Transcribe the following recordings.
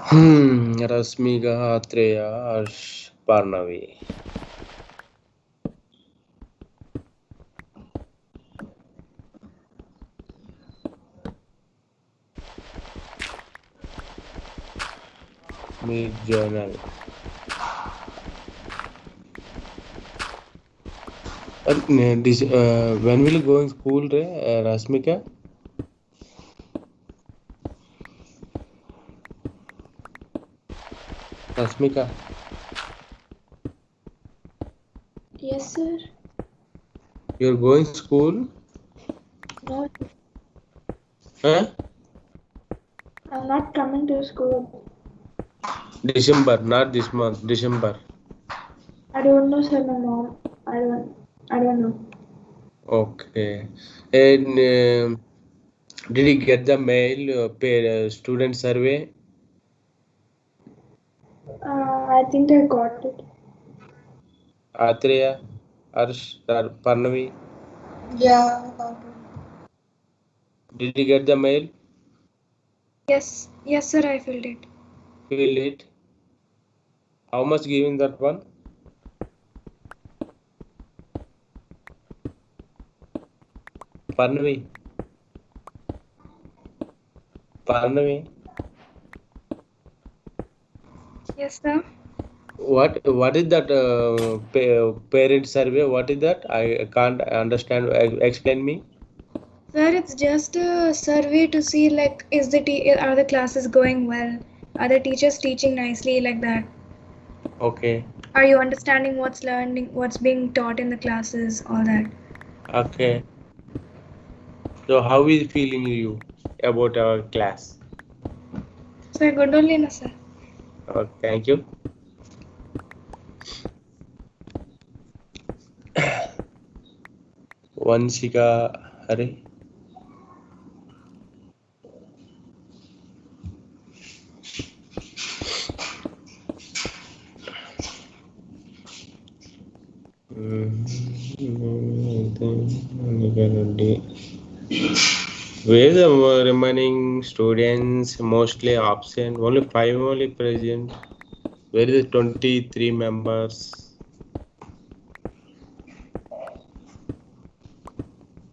Rasmika, Atreya, Harsh, Parnavi. Meet journal. When will you go in school, Rasmika? Rasmika, Yes, sir. you're going school? No, Huh? I'm not coming to school. December, not this month. December. I don't know, sir. My mom. I don't know. Okay. And did you get the mail student survey? I think I got it. Atreya, Harsh, Parnavi? Yeah, I got it. Did you get the mail? Yes, sir, I filled it. Fill it. How much giving that one? Parnavi. Parnavi. Yes, sir. What is that parent survey? What is that? I can't understand. Explain me. Sir, it's just a survey to see like are the classes going well? Are the teachers teaching nicely like that? Okay. Are you understanding what's being taught in the classes, all that? Okay. So how is feeling you about our class? Sir, good only, na sir. Thank you. Vanshika, Hare. Where the remaining students mostly absent? Only 5 only present. Where is the 23 members?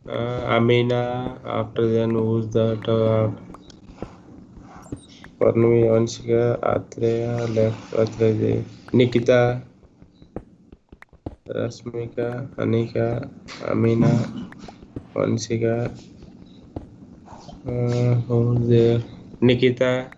Amina. After then, who's that? Parnavi, Vanshika, Atreya, left Atreya, Nikita, Rasmika, Anika, Amina, Vanshika. Who's there? Nikita.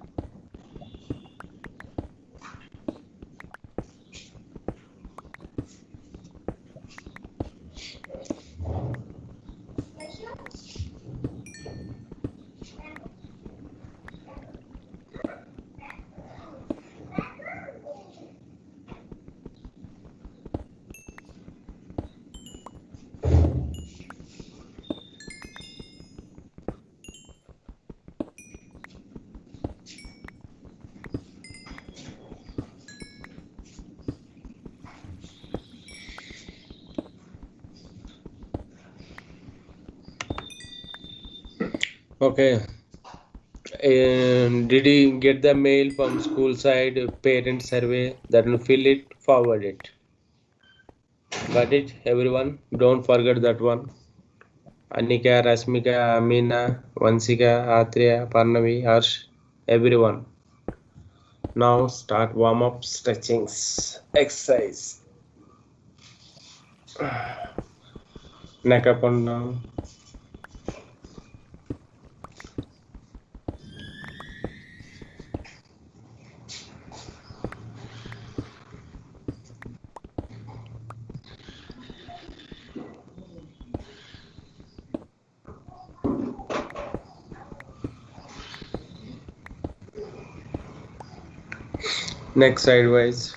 Okay. Did you get the mail from school side parent survey? Then fill it, forward it. Got it, everyone? Don't forget that one. Anika, Rasmika, Amina, Vansika, Atreya, Parnavi, Harsh, everyone. Now start warm up stretchings. Exercise. Neck up and down. Neck sideways.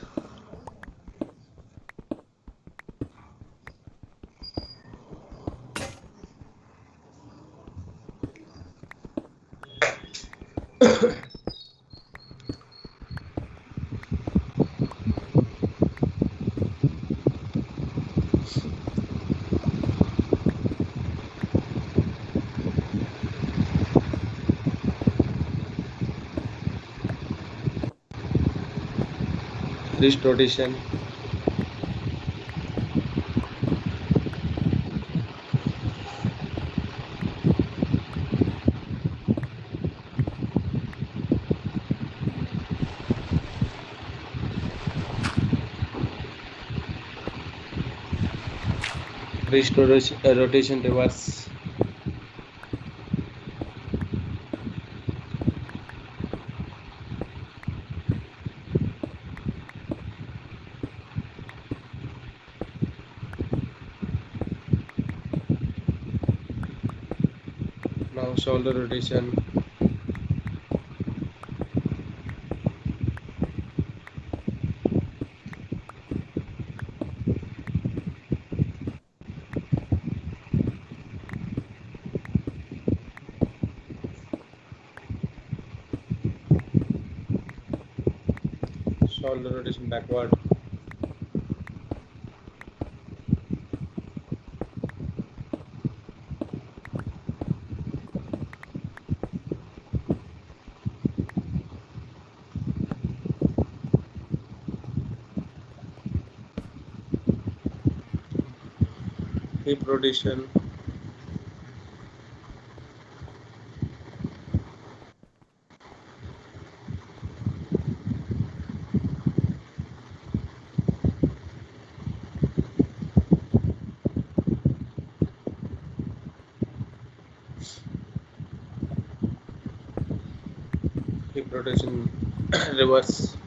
Wrist rotation. Wrist rotation reverse. Now shoulder rotation. Shoulder rotation backward. Hip rotation. Hip rotation reverse.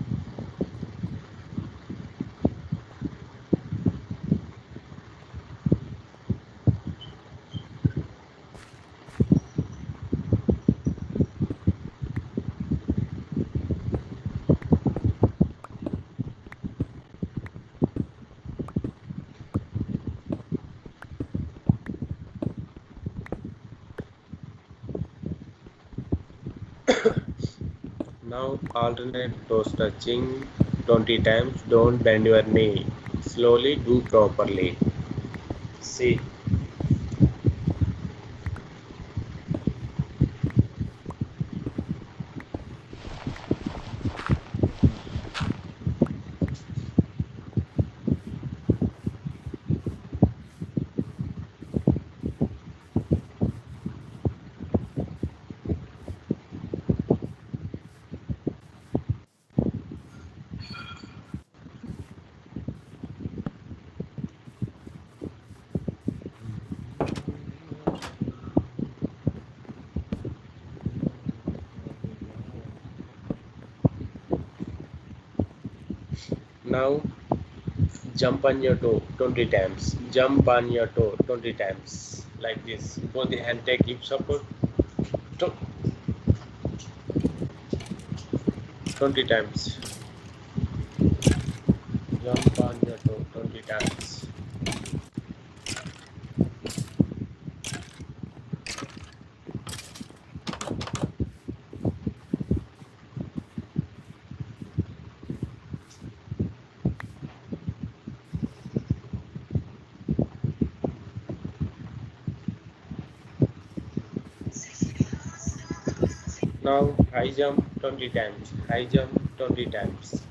Now alternate toes touching 20 times. Don't bend your knee. Slowly, do properly. See. Now jump on your toe 20 times. Jump on your toe 20 times. Like this. Both the hand take hip support. 20 times. Jump on your toe 20 times. Now high jump 20 times. High jump 20 times.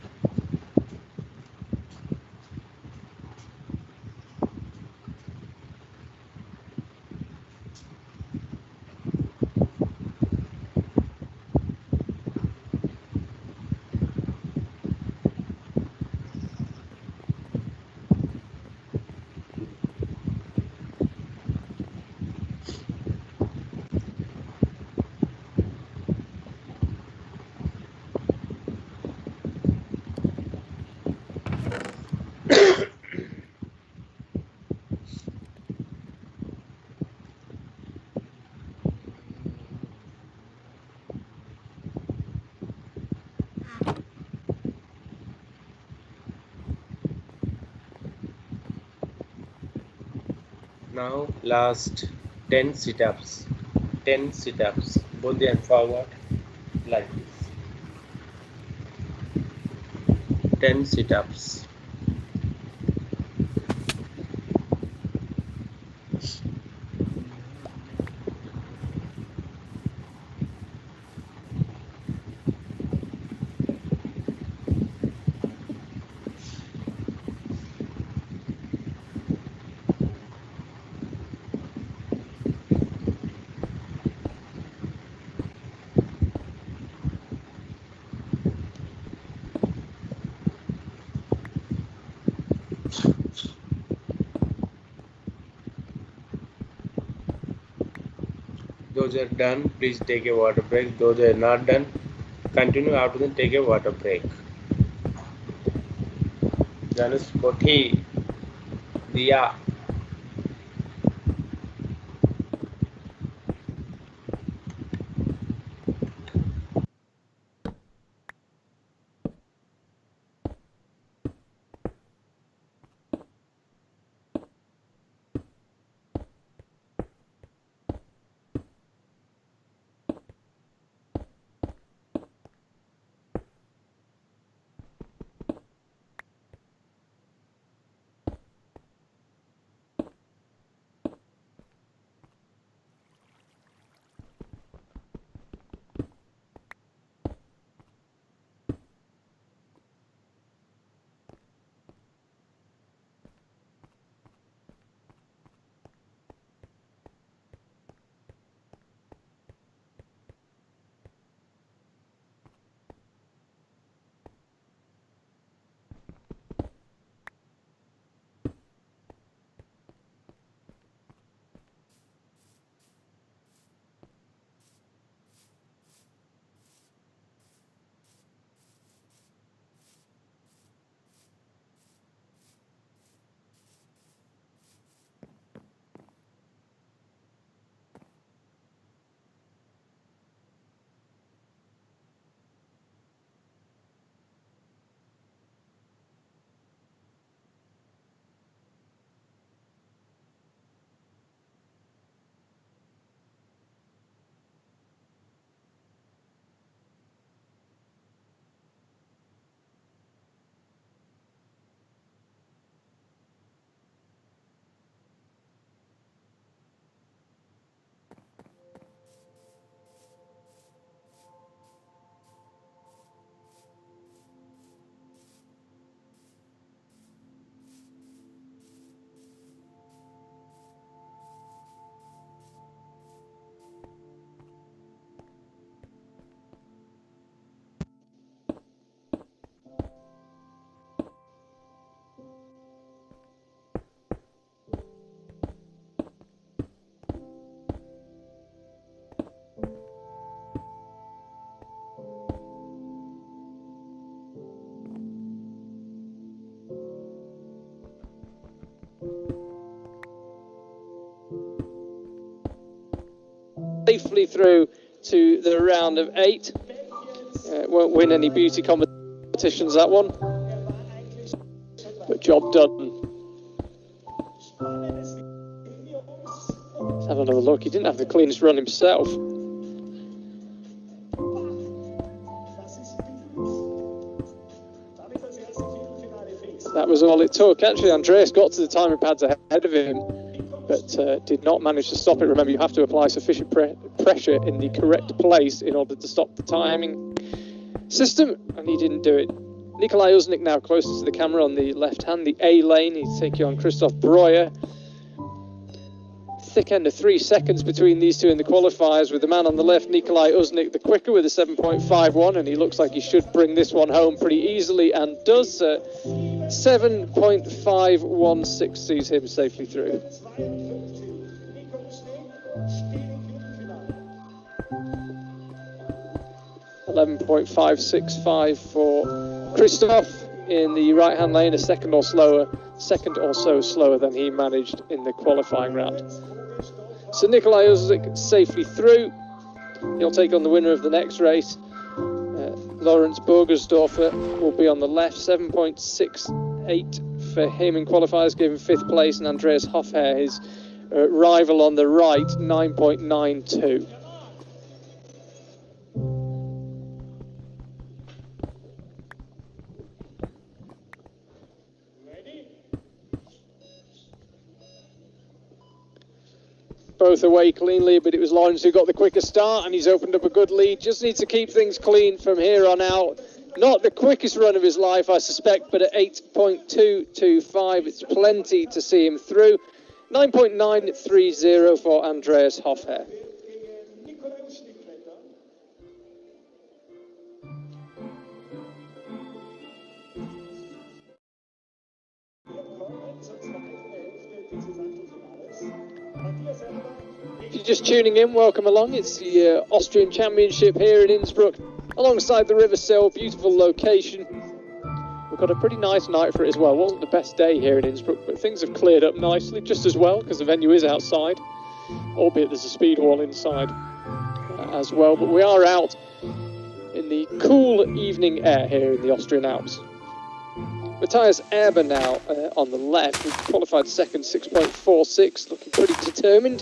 Now last 10 sit-ups. 10 sit-ups. Both the hand forward like this. 10 sit-ups. Those are done, please take a water break. Those are not done, continue after that, take a water break. Janus, Koti, Dia. Safely through to the round of 8. Won't win any beauty competitions, that one. But job done. Let's have another look. He didn't have the cleanest run himself. That was all it took. Actually, Andreas got to the timing pads ahead of him, but did not manage to stop it. Remember, you have to apply sufficient pressure in the correct place in order to stop the timing system, and he didn't do it. Nikolai Uznik now closest to the camera on the left hand, the A lane. He's taking on Christoph Breuer. Thick end of 3 seconds between these two in the qualifiers, with the man on the left, Nikolai Uznik, the quicker with a 7.51, and he looks like he should bring this one home pretty easily, and does. 7.516 sees him safely through. 11.565 for Christoph in the right-hand lane, a second or so slower than he managed in the qualifying round. So Nikolai Uznik safely through. He'll take on the winner of the next race. Lawrence Burgersdorfer will be on the left, 7.68 for him in qualifiers, gave him 5th place, and Andreas Hofherr, his rival on the right, 9.92. Both away cleanly, but it was Lawrence who got the quicker start, and he's opened up a good lead. Just needs to keep things clean from here on out. Not the quickest run of his life, I suspect, but at 8.225, it's plenty to see him through. 9.930 for Andreas Hofherr. you're just tuning in, welcome along. It's the Austrian Championship here in Innsbruck, alongside the River Sill. Beautiful location. We've got a pretty nice night for it as well. It wasn't the best day here in Innsbruck, but things have cleared up nicely, just as well, because the venue is outside, albeit there's a speed wall inside as well. But we are out in the cool evening air here in the Austrian Alps. Matthias Erber now on the left, who qualified second, 6.46, looking pretty determined.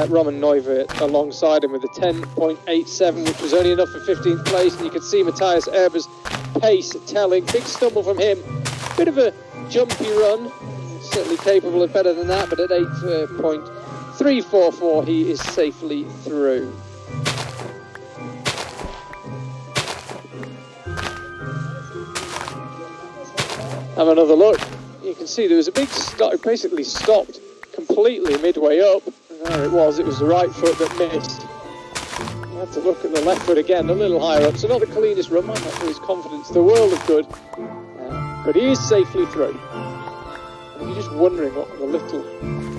Roman Neuvert alongside him with a 10.87, which was only enough for 15th place. And you can see Matthias Erber's pace telling. Big stumble from him. Bit of a jumpy run. Certainly capable of better than that, but at 8.344 he is safely through. Have another look. You can see there was a big stop. It basically stopped completely midway up. And there it was the right foot that missed. You have to look at the left foot again, a little higher up. So not the cleanest run, might not do his confidence the world of good. But he is safely through. And if you're just wondering what the little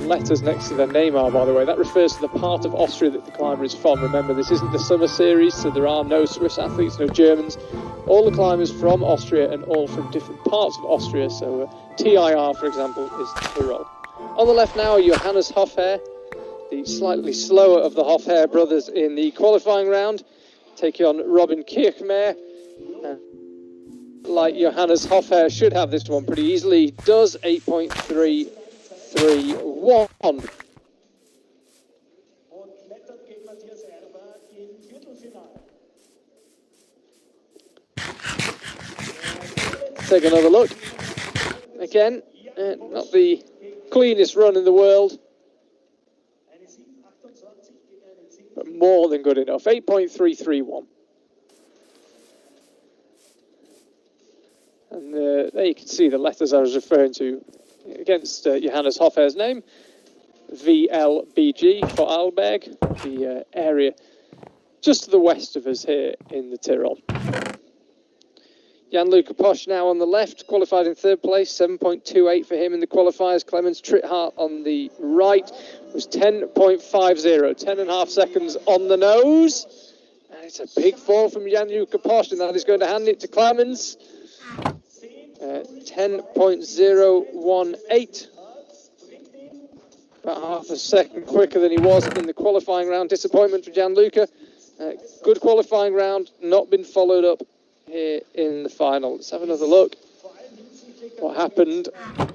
letters next to their name are, by the way, that refers to the part of Austria that the climber is from. Remember, this isn't the summer series, so there are no Swiss athletes, no Germans. All the climbers from Austria and all from different parts of Austria. So TIR, for example, is Tyrol. On the left now, Johannes Hofher, the slightly slower of the Hofher brothers in the qualifying round, taking on Robin Kirchmayr. Like Johannes Hofher should have this one pretty easily. Does 8.331. Take another look. Again, not the cleanest run in the world, but more than good enough. 8.331. And there you can see the letters I was referring to against Johannes Hofher's name. VLBG for Arlberg, the area just to the west of us here in the Tyrol. Jan-Luca Posch now on the left, qualified in third place, 7.28 for him in the qualifiers. Clemens Trithart on the right was 10.50, 10.5 seconds on the nose. And it's a big fall from Jan-Luca Posch, and that is going to hand it to Clemens. 10.018. About half a second quicker than he was in the qualifying round. Disappointment for Jan-Luca. Good qualifying round, not been followed up here in the final. Let's have another look. What happened? I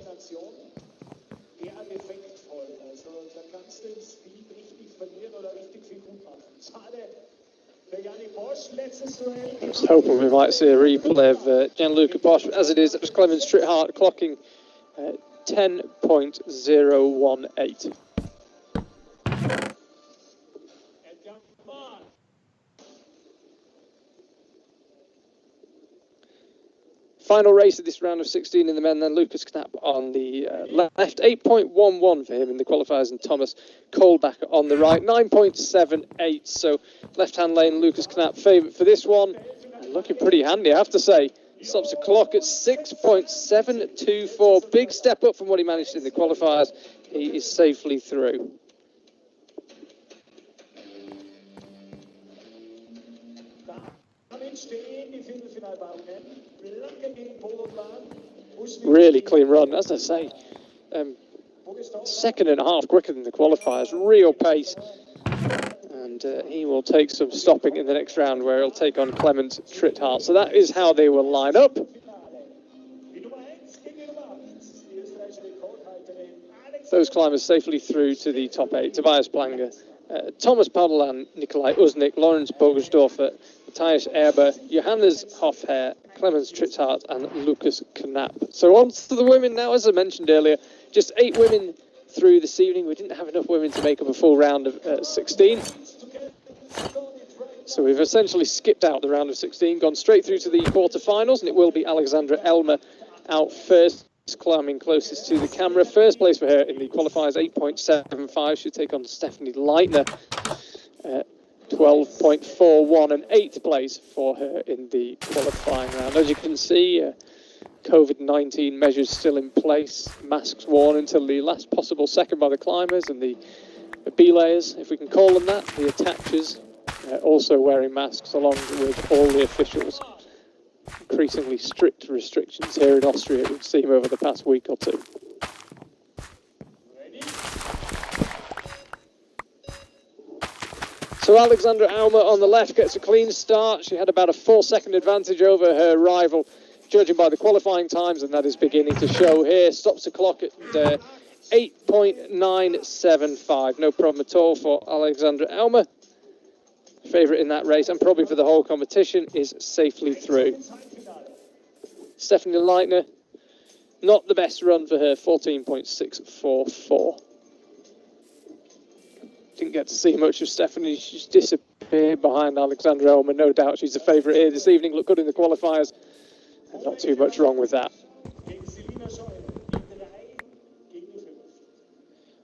was hoping we might see a replay of Jan-Luca Posch. As it is, it was Clemens Trithart clocking 10.018. Final race of this round of 16 in the men, then Lucas Knapp on the left, 8.11 for him in the qualifiers, and Thomas Kohlbacher on the right, 9.78. So left-hand lane, Lucas Knapp favourite for this one, and looking pretty handy, I have to say. Stops the clock at 6.724, big step up from what he managed in the qualifiers. He is safely through. Really clean run, as I say. Second and a half quicker than the qualifiers, real pace. And he will take some stopping in the next round, where he'll take on Clemens Trithart. So that is how they will line up. Those climbers safely through to the top 8. Tobias Planger, Thomas Padelan, Nikolai Uznik, Lawrence Bogersdorfer, Matthias Erber, Johannes Hofher, Clemens Trithart and Lucas Knapp. So on to the women now. As I mentioned earlier, just 8 women through this evening. We didn't have enough women to make up a full round of 16. So we've essentially skipped out the round of 16, gone straight through to the quarterfinals, and it will be Alexandra Elmer out first, climbing closest to the camera. First place for her in the qualifiers, 8.75. She'll take on Stephanie Leitner. 12.41, and 8th place for her in the qualifying round. As you can see, COVID-19 measures still in place, masks worn until the last possible second by the climbers, and the The belayers, if we can call them that, the attachers, also wearing masks along with all the officials. Increasingly strict restrictions here in Austria, it would seem, over the past week or two. So Alexandra Aumer on the left gets a clean start. She had about a 4-second advantage over her rival, judging by the qualifying times, and that is beginning to show here. Stops the clock at 8.975. No problem at all for Alexandra Aumer. Favourite in that race, and probably for the whole competition, is safely through. Stephanie Leitner, not the best run for her, 14.644. Didn't get to see much of Stephanie. She's disappeared behind Alexandra Aumer. No doubt she's a favourite here this evening. Looked good in the qualifiers. And not too much wrong with that.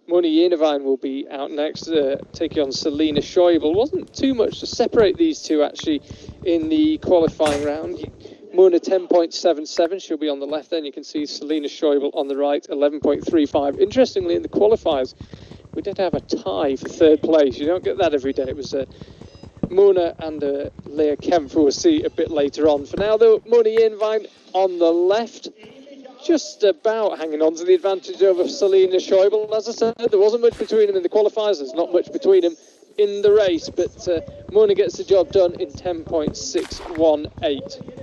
Moni Jenevine will be out next, taking on Selina Schäuble. Wasn't too much to separate these two, actually, in the qualifying round. Mona 10.77, she'll be on the left then. You can see Selina Schäuble on the right, 11.35. Interestingly, in the qualifiers, we did have a tie for third place. You don't get that every day. It was Mona and Leah Kempf, who we'll see a bit later on. For now, though, Moni Jenevine on the left, just about hanging on to the advantage over Selina Schäuble. As I said, there wasn't much between them in the qualifiers. There's not much between them in the race, but Mona gets the job done in 10.618.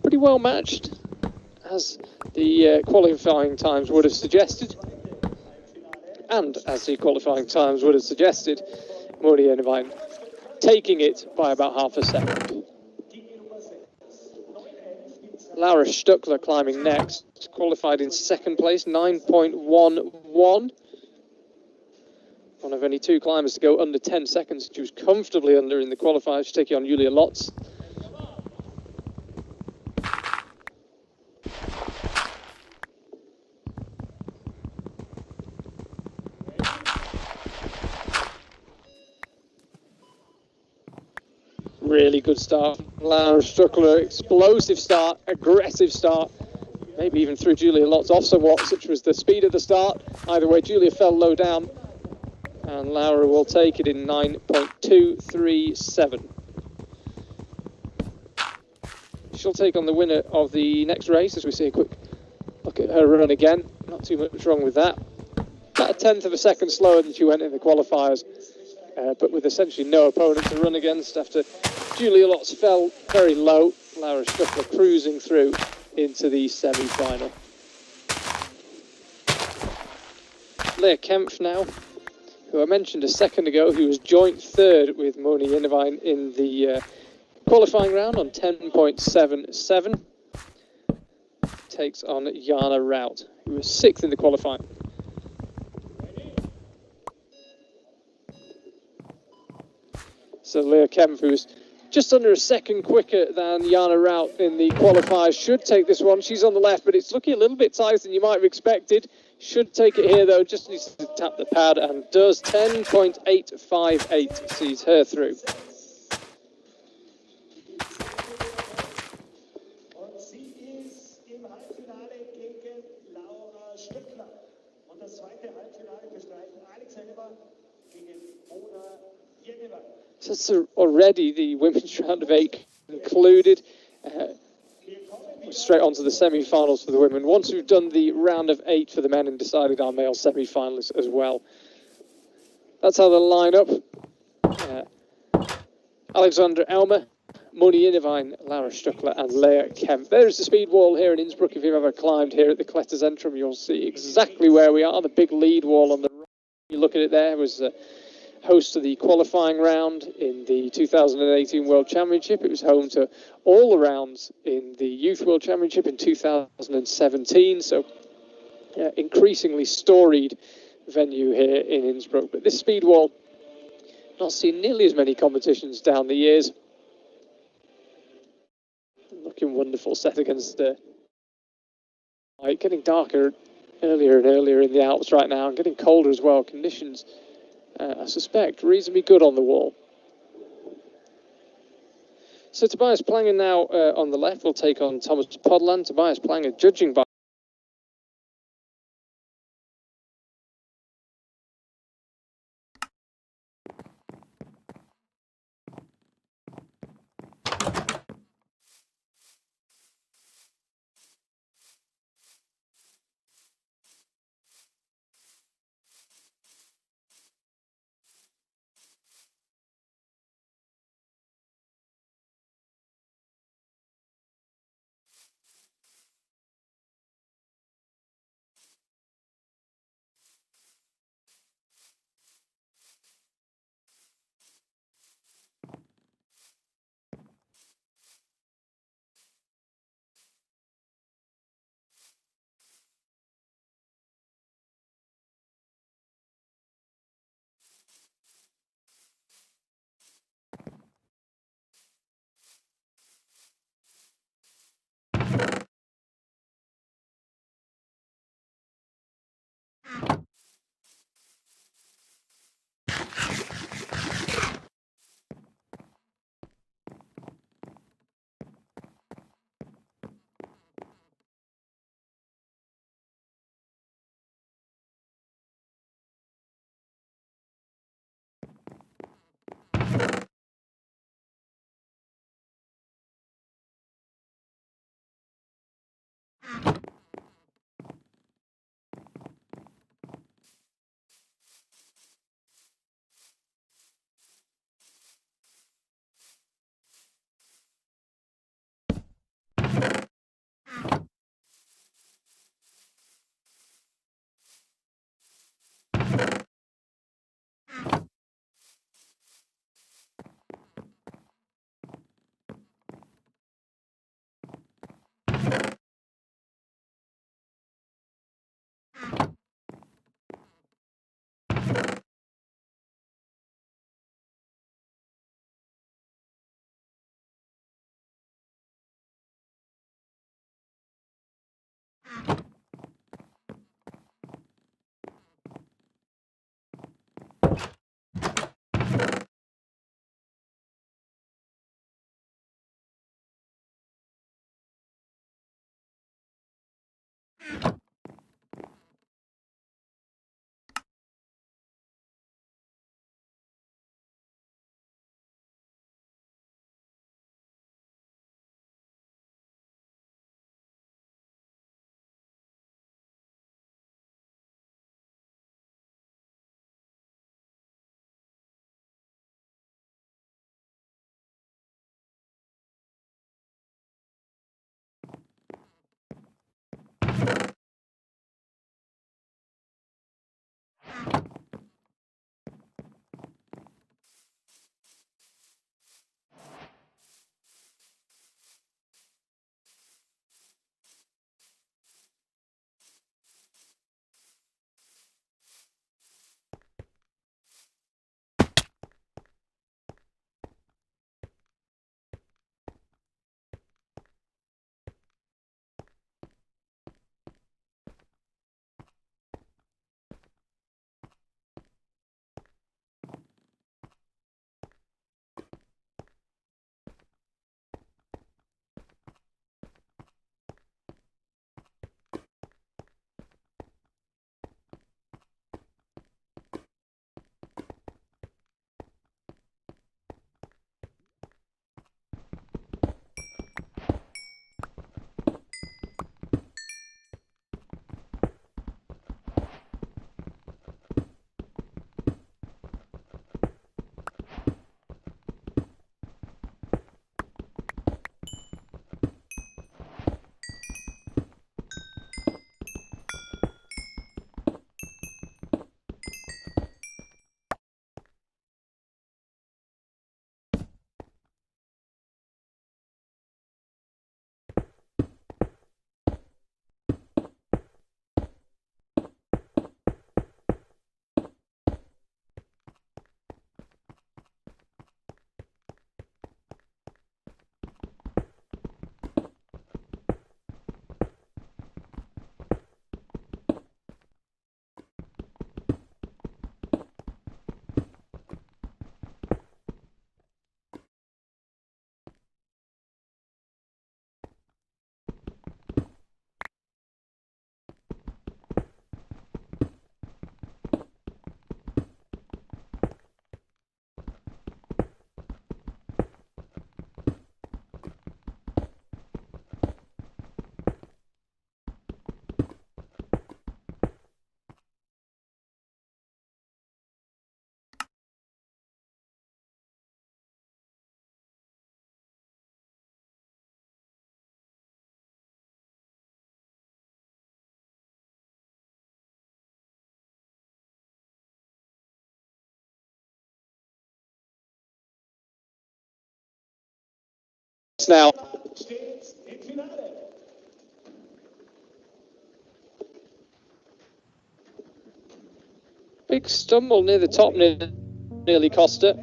Pretty well matched, as the qualifying times would have suggested. And as the qualifying times would have suggested, Moni Jenevine taking it by about half a second. Laura Stuckler climbing next, qualified in second place, 9.11. One of only two climbers to go under 10 seconds. She was comfortably under in the qualifiers. She's taking on Julia Lotz. Really good start. Laura Stuckler, explosive start, aggressive start. Maybe even threw Julia Lotz off somewhat, such was the speed of the start. Either way, Julia fell low down, and Laura will take it in 9.237. She'll take on the winner of the next race, as we see a quick look at her run again. Not too much wrong with that. About a tenth of a second slower than she went in the qualifiers, but with essentially no opponent to run against after Julia Lotz fell very low. Laura Stuckler cruising through into the semi-final. Leah Kempf now, who I mentioned a second ago, who was joint third with Moni Jenevine in the qualifying round on 10.77, takes on Jana Rout, who was sixth in the qualifying. So Leah Kempf, who's just under a second quicker than Jana Rout in the qualifiers, should take this one. She's on the left, but it's looking a little bit tighter than you might have expected. Should take it here, though. Just needs to tap the pad and does. 10.858 sees her through. So already the women's round of 8 concluded. Straight on to the semi-finals for the women. Once we've done the round of 8 for the men and decided our male semi-finalists as well. That's how they'll line up. Alexandra Aumer, Moni Jenevine, Laura Stuckler and Leah Kempf. There's the speed wall here in Innsbruck. If you've ever climbed here at the Kletterzentrum, you'll see exactly where we are. The big lead wall on the right. You look at it there, was host to the qualifying round in the 2018 World Championship. It was home to all the rounds in the Youth World Championship in 2017. So increasingly storied venue here in Innsbruck. But this speed wall, not seen nearly as many competitions down the years. Looking wonderful set against light. Getting darker earlier and earlier in the Alps right now, and getting colder as well. Conditions, I suspect, reasonably good on the wall. So Tobias Planger now on the left will take on Thomas Podland. Tobias Planger judging by now. Big stumble near the top, nearly cost it.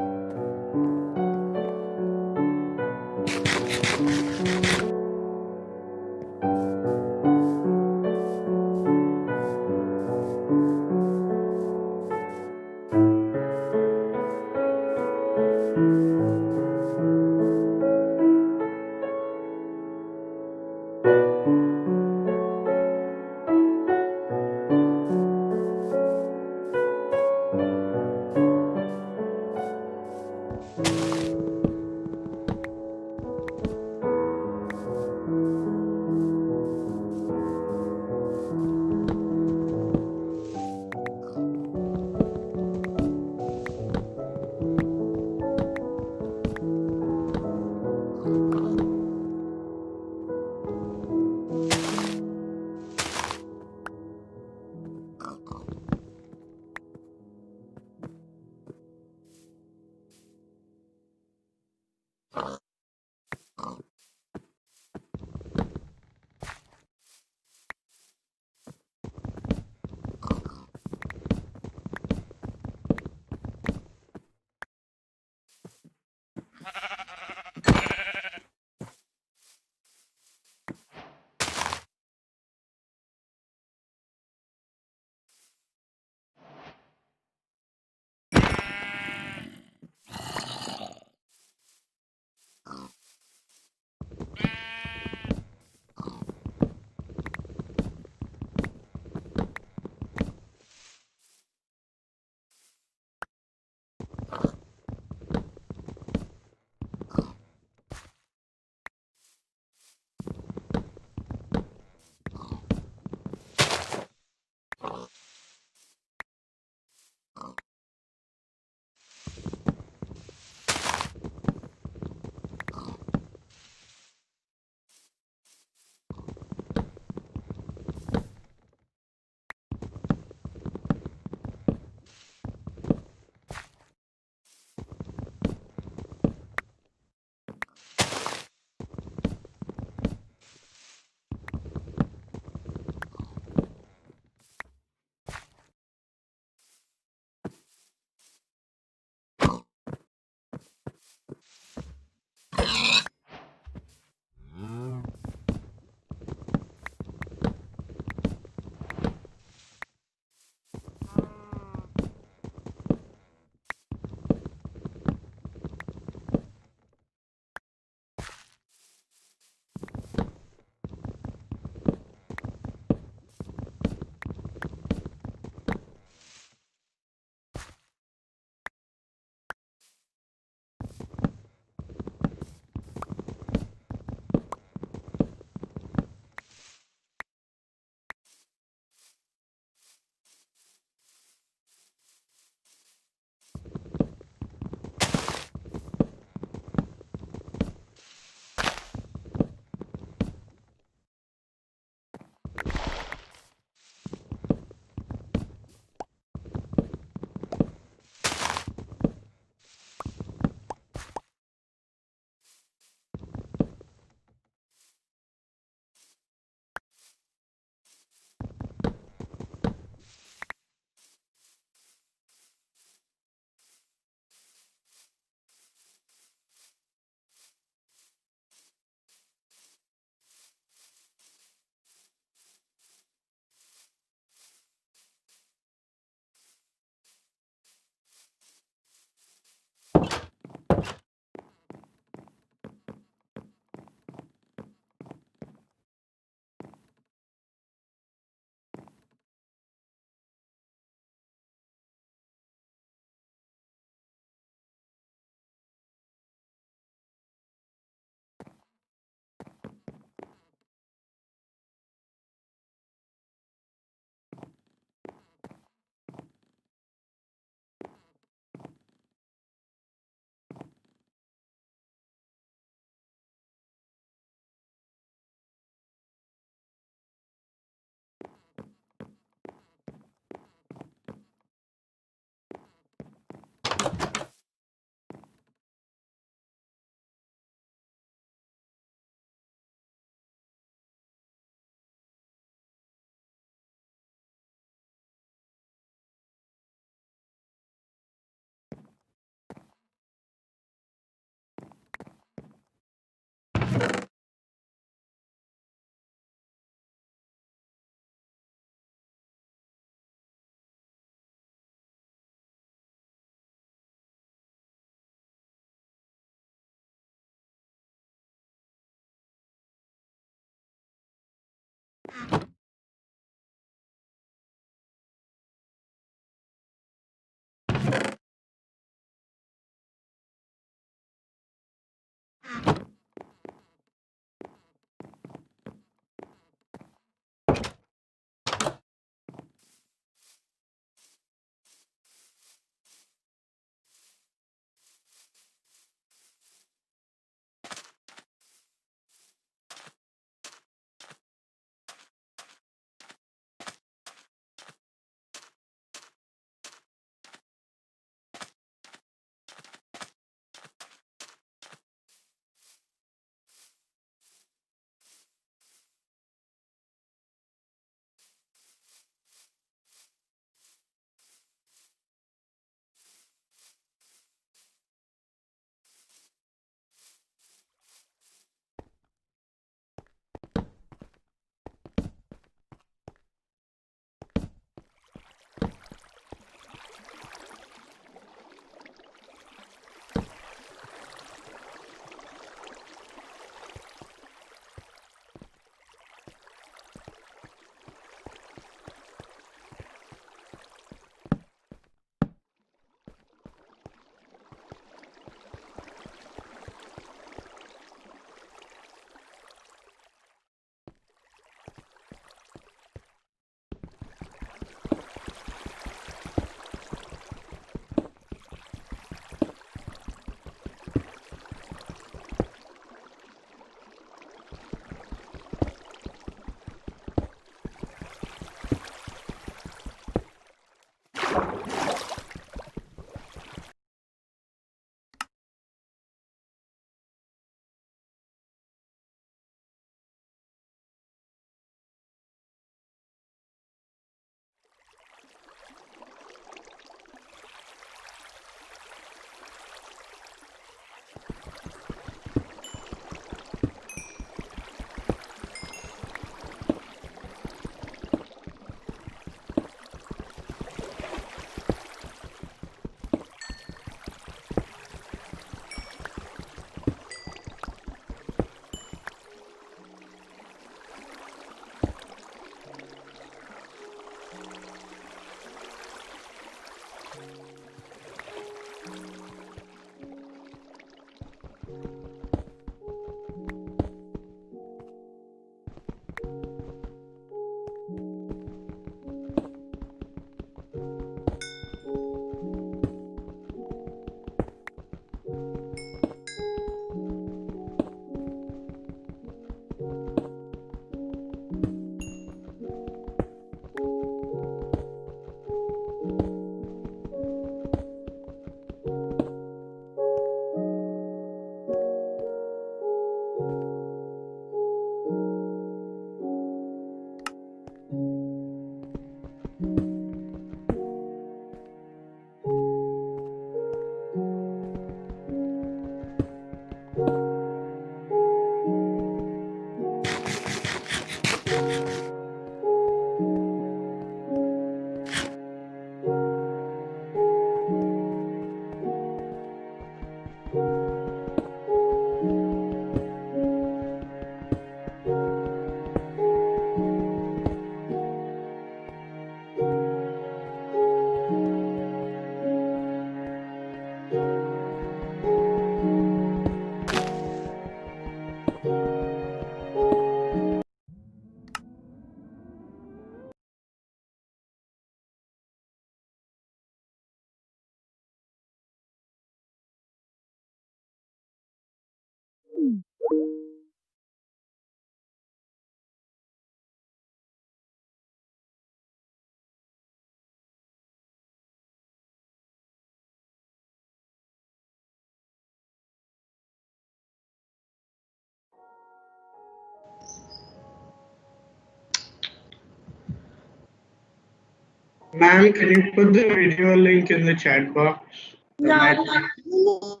Ma'am, can you put the video link in the chat box? Yeah, no.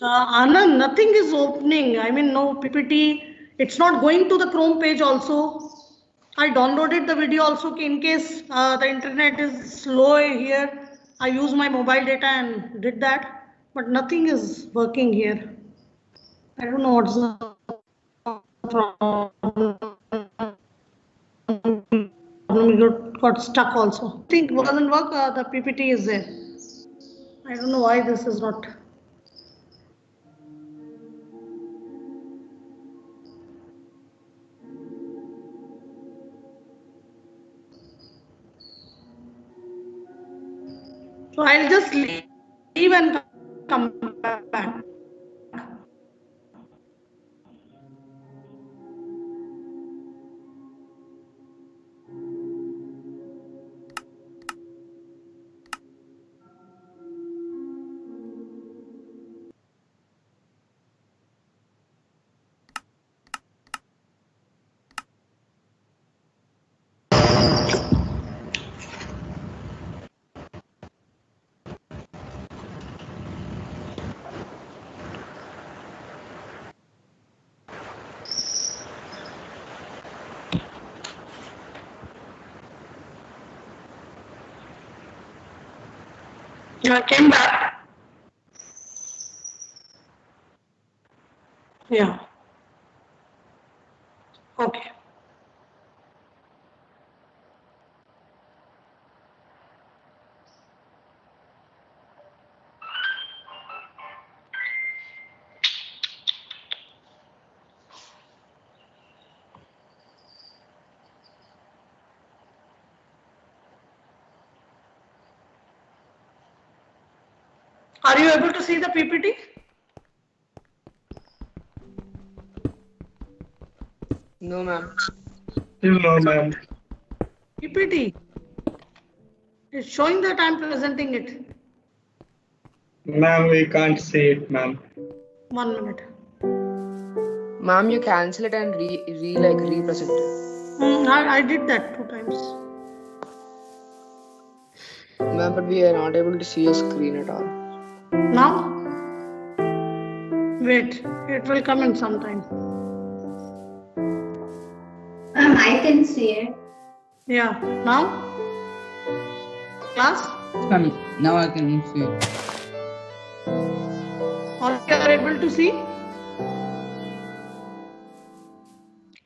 Anand, nothing is opening. I mean, no PPT. It's not going to the Chrome page also. I downloaded the video also in case the internet is slow here. I use my mobile data and did that, but nothing is working here. I don't know what's the problem. It got stuck also. I think doesn't work. The PPT is there. I don't know why this is not. So I'll just leave and come back. I came back. Yeah. Okay. Are you able to see the PPT? No, ma'am. Still no, ma'am. PPT. It's showing that I'm presenting it. Ma'am, we can't see it, ma'am. 1 minute. Ma'am, you cancel it and represent it. I did that 2 times. Ma'am, but we are not able to see your screen at all. Now? Wait, it will come in sometime. I can see it. Yeah, now? Class? Now I can see it. All you are able to see?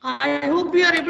I hope you are able